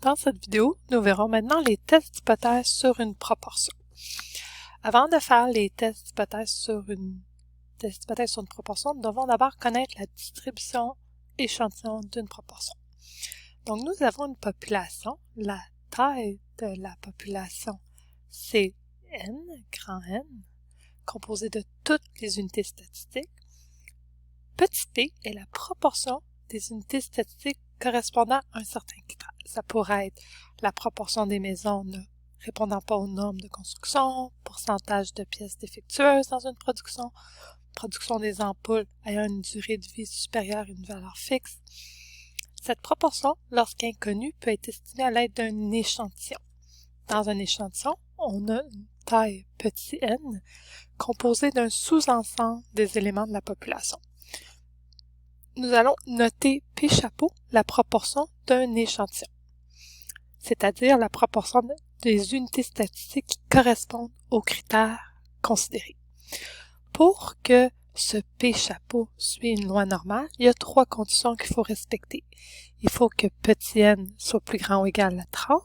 Dans cette vidéo, nous verrons maintenant les tests d'hypothèse sur une proportion. Avant de faire les tests d'hypothèse sur une proportion, nous devons d'abord connaître la distribution échantillon d'une proportion. Donc, nous avons une population. La taille de la population, c'est N, grand N, composée de toutes les unités statistiques. Petit p est la proportion des unités statistiques correspondant à un certain critère. Ça pourrait être la proportion des maisons ne répondant pas aux normes de construction, pourcentage de pièces défectueuses dans une production, production des ampoules ayant une durée de vie supérieure à une valeur fixe. Cette proportion, lorsqu'inconnue, peut être estimée à l'aide d'un échantillon. Dans un échantillon, on a une taille petit n composée d'un sous-ensemble des éléments de la population. Nous allons noter P chapeau, la proportion d'un échantillon, c'est-à-dire la proportion des unités statistiques qui correspondent aux critères considérés. Pour que ce P chapeau suive une loi normale, il y a 3 conditions qu'il faut respecter. Il faut que petit n soit plus grand ou égal à 30.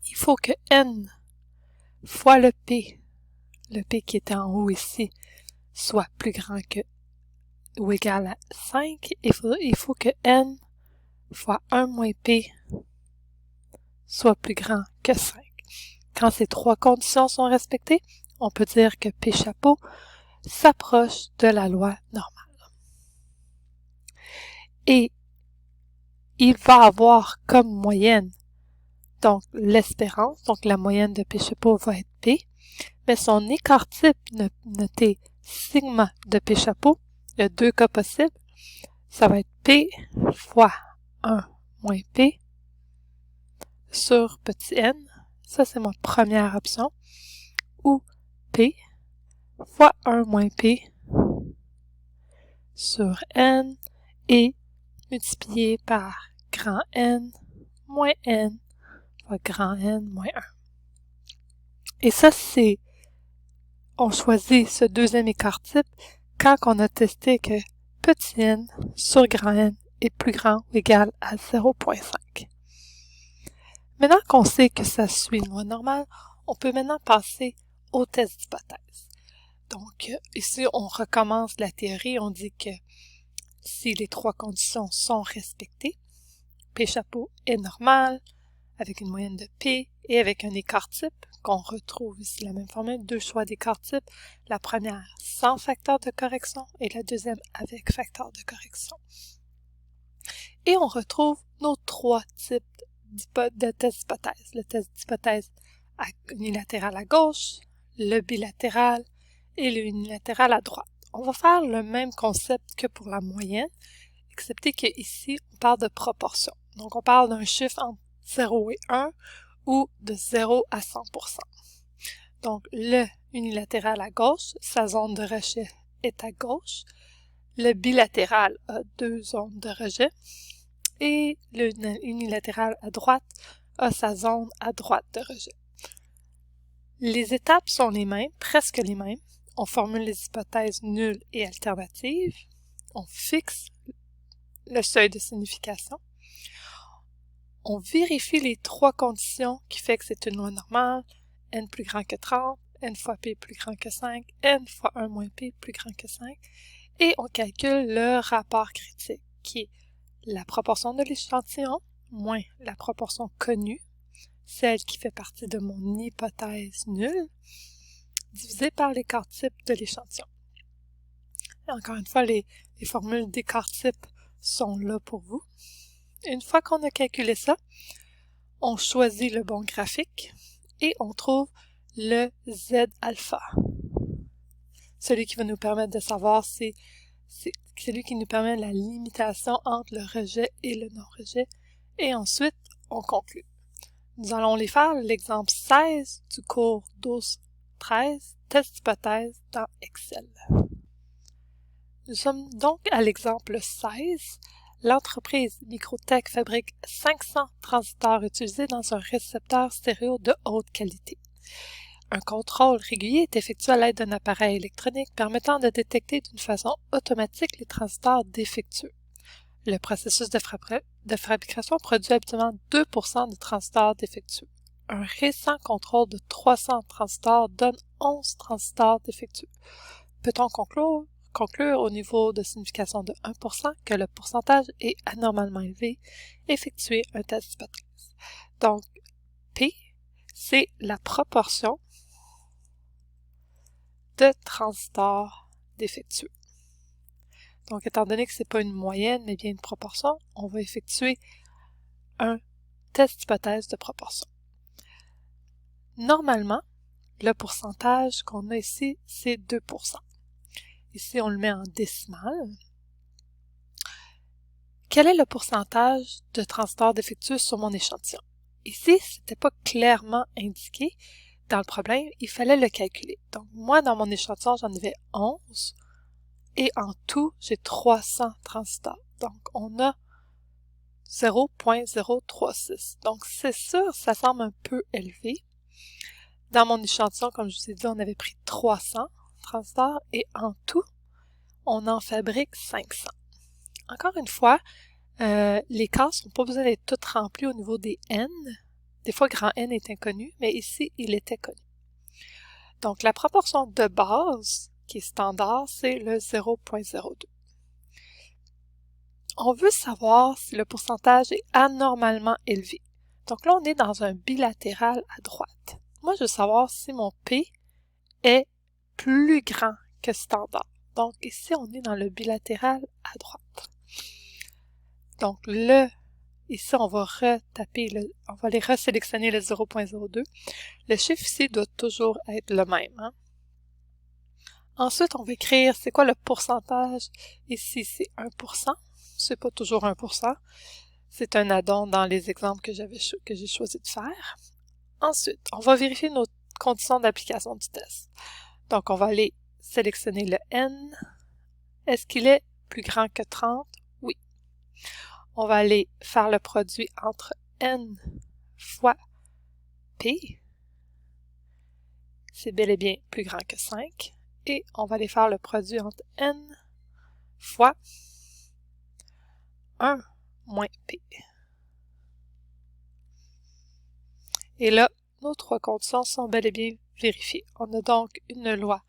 Il faut que n fois le P qui était en haut ici, soit plus grand que ou égal à 5, il faut que n fois 1 moins p soit plus grand que 5. Quand ces 3 conditions sont respectées, on peut dire que P chapeau s'approche de la loi normale. Et il va avoir comme moyenne, donc l'espérance, donc la moyenne de P chapeau va être P, mais son écart type noté sigma de P chapeau, il y a 2 cas possibles, ça va être P fois 1 moins P sur petit n, ça c'est ma première option, ou P fois 1 moins P sur n et multiplié par grand N moins N fois grand N moins 1. Et ça on choisit ce deuxième écart type quand on a testé que petit n sur grand N est plus grand ou égal à 0,5. Maintenant qu'on sait que ça suit une loi normale, on peut maintenant passer au test d'hypothèse. Donc, ici, on recommence la théorie. On dit que si les 3 conditions sont respectées, P chapeau est normal, avec une moyenne de P et avec un écart type, qu'on retrouve ici la même formule, 2 choix d'écart type, la première sans facteur de correction et la deuxième avec facteur de correction. Et on retrouve nos 3 types de test d'hypothèse. Le test d'hypothèse unilatéral à gauche, le bilatéral et le unilatéral à droite. On va faire le même concept que pour la moyenne, excepté qu'ici, on parle de proportion. Donc, on parle d'un chiffre entre 0 et 1 ou de 0 à 100%. Donc, le unilatéral à gauche, sa zone de rejet est à gauche. Le bilatéral a 2 zones de rejet. Et le unilatéral à droite a sa zone à droite de rejet. Les étapes sont les mêmes, presque les mêmes. On formule les hypothèses nulles et alternatives. On fixe le seuil de signification. On vérifie les 3 conditions qui fait que c'est une loi normale. N plus grand que 30, N fois P plus grand que 5, N fois 1 moins P plus grand que 5. Et on calcule le rapport critique, qui est la proportion de l'échantillon moins la proportion connue, celle qui fait partie de mon hypothèse nulle, divisée par l'écart type de l'échantillon. Encore une fois, les formules d'écart type sont là pour vous. Une fois qu'on a calculé ça, on choisit le bon graphique et on trouve le Z-alpha. Celui qui va nous permettre de savoir c'est celui qui nous permet la limitation entre le rejet et le non-rejet. Et ensuite, on conclut. Nous allons les faire l'exemple 16 du cours 12-13, test d'hypothèse dans Excel. Nous sommes donc à l'exemple 16. L'entreprise Microtech fabrique 500 transistors utilisés dans un récepteur stéréo de haute qualité. Un contrôle régulier est effectué à l'aide d'un appareil électronique permettant de détecter d'une façon automatique les transistors défectueux. Le processus de fabrication produit habituellement 2% de transistors défectueux. Un récent contrôle de 300 transistors donne 11 transistors défectueux. Peut-on conclure au niveau de signification de 1% que le pourcentage est anormalement élevé? Effectuer un test d'hypothèse. Donc, P, c'est la proportion de transistors défectueux. Donc, étant donné que ce n'est pas une moyenne, mais bien une proportion, on va effectuer un test d'hypothèse de proportion. Normalement, le pourcentage qu'on a ici, c'est 2%. Ici, on le met en décimale. Quel est le pourcentage de transistors défectueux sur mon échantillon? Ici, ce n'était pas clairement indiqué dans le problème, il fallait le calculer. Donc, moi, dans mon échantillon, j'en avais 11. Et en tout, j'ai 300 transistors. Donc, on a 0.036. Donc, c'est sûr, ça semble un peu élevé. Dans mon échantillon, comme je vous ai dit, on avait pris 300 transistors et en tout, on en fabrique 500. Encore une fois, les cases n'ont pas besoin d'être toutes remplies au niveau des N. Des fois, grand N est inconnu, mais ici, il était connu. Donc, la proportion de base qui est standard, c'est le 0.02. On veut savoir si le pourcentage est anormalement élevé. Donc là, on est dans un bilatéral à droite. Moi, je veux savoir si mon P est plus grand que standard. Donc ici, on est dans le bilatéral à droite. Donc ici, on va on va aller resélectionner le 0.02. Le chiffre ici doit toujours être le même. Hein? Ensuite, on va écrire c'est quoi le pourcentage. Ici, c'est 1%. C'est pas toujours 1%. C'est un addon dans les exemples que j'ai choisi de faire. Ensuite, on va vérifier nos conditions d'application du test. Donc, on va aller sélectionner le N. Est-ce qu'il est plus grand que 30? Oui. On va aller faire le produit entre N fois P. C'est bel et bien plus grand que 5. Et on va aller faire le produit entre N fois 1 moins P. Et là, nos trois conditions sont bel et bien vérifiées. On a donc une loi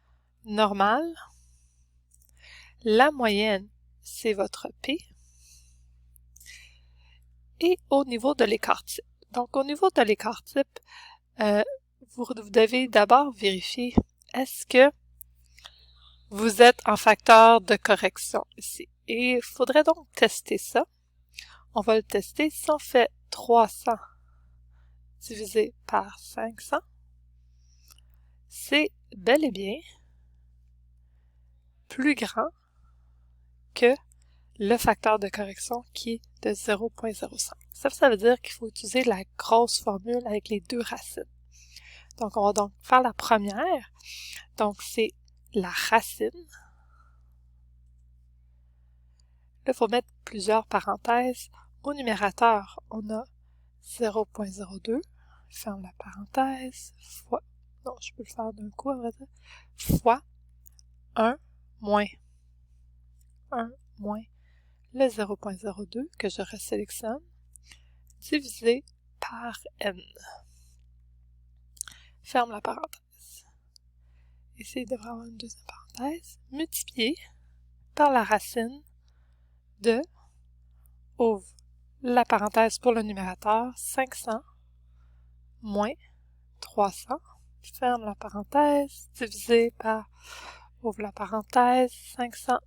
normale. La moyenne, c'est votre P. Et au niveau de l'écart type. Donc, au niveau de l'écart type, vous devez d'abord vérifier est-ce que vous êtes en facteur de correction ici. Et il faudrait donc tester ça. On va le tester. Si on fait 300 divisé par 500, c'est bel et bien plus grand que le facteur de correction qui est de 0.05. Ça veut dire qu'il faut utiliser la grosse formule avec les deux racines. Donc, on va donc faire la première. Donc, c'est la racine. Là, il faut mettre plusieurs parenthèses. Au numérateur, on a 0.02, ferme la parenthèse, fois, non, je peux le faire d'un coup, à vrai dire, fois 1 moins le 0.02 que je resélectionne, divisé par n. Ferme la parenthèse. Ici, il devrait avoir une deuxième parenthèse, multiplié par la racine de, ouvre la parenthèse pour le numérateur, 500 moins 300, ferme la parenthèse, divisé par, ouvre la parenthèse, 500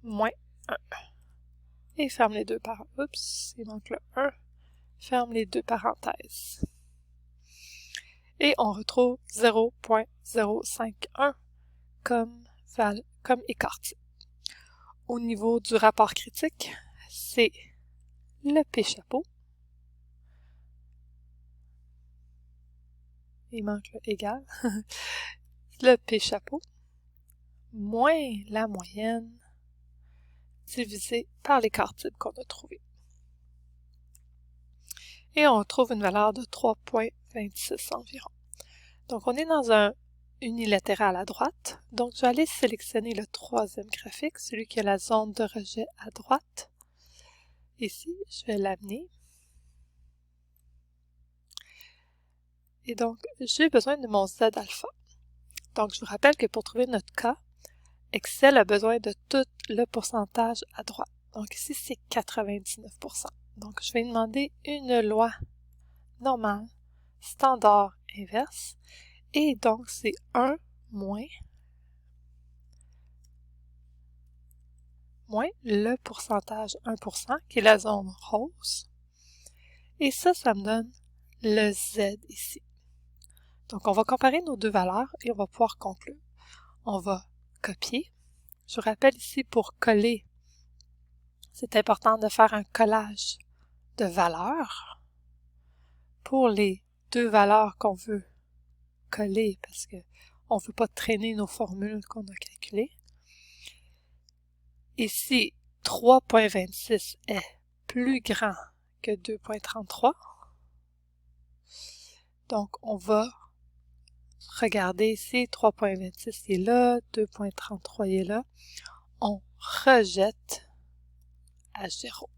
moins 1. Et ferme les deux parenthèses. Oups, il manque le 1. Ferme les deux parenthèses. Et on retrouve 0.051 comme écart type. Au niveau du rapport critique, c'est le P-chapeau. Il manque le égal. Le P-chapeau moins la moyenne divisé par l'écart type qu'on a trouvé. Et on retrouve une valeur de 3.26 environ. Donc, on est dans unilatérale à droite. Donc, je vais aller sélectionner le troisième graphique, celui qui a la zone de rejet à droite. Ici, je vais l'amener. Et donc, j'ai besoin de mon Z alpha. Donc, je vous rappelle que pour trouver notre K, Excel a besoin de tout le pourcentage à droite. Donc ici, c'est 99%. Donc, je vais demander une loi normale, standard inverse. Et donc, c'est 1 moins le pourcentage 1%, qui est la zone rose. Et ça me donne le Z ici. Donc, on va comparer nos deux valeurs et on va pouvoir conclure. On va copier. Je vous rappelle ici, pour coller, c'est important de faire un collage de valeurs pour les deux valeurs qu'on veut coller parce que on ne veut pas traîner nos formules qu'on a calculées. Ici, 3.26 est plus grand que 2.33. Donc, on va regarder ici, 3.26 est là, 2.33 est là. On rejette à 0.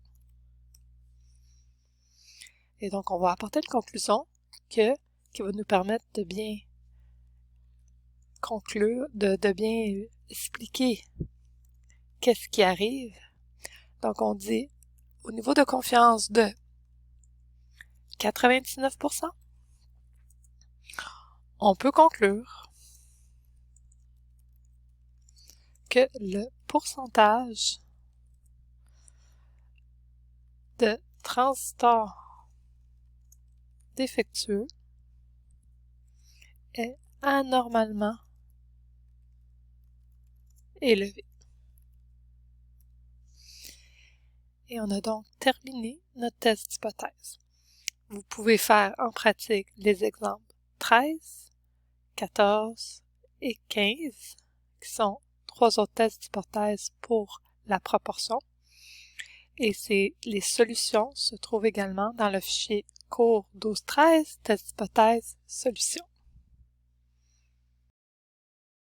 Et donc, on va apporter une conclusion qui va nous permettre de bien conclure, de bien expliquer qu'est-ce qui arrive. Donc, on dit, au niveau de confiance de 99%, on peut conclure que le pourcentage de transistors défectueux est anormalement élevé. Et on a donc terminé notre test d'hypothèse. Vous pouvez faire en pratique les exemples 13, 14 et 15, qui sont 3 autres tests d'hypothèse pour la proportion. Et les solutions se trouvent également dans le fichier cours 12-13, test d'hypothèse, solutions.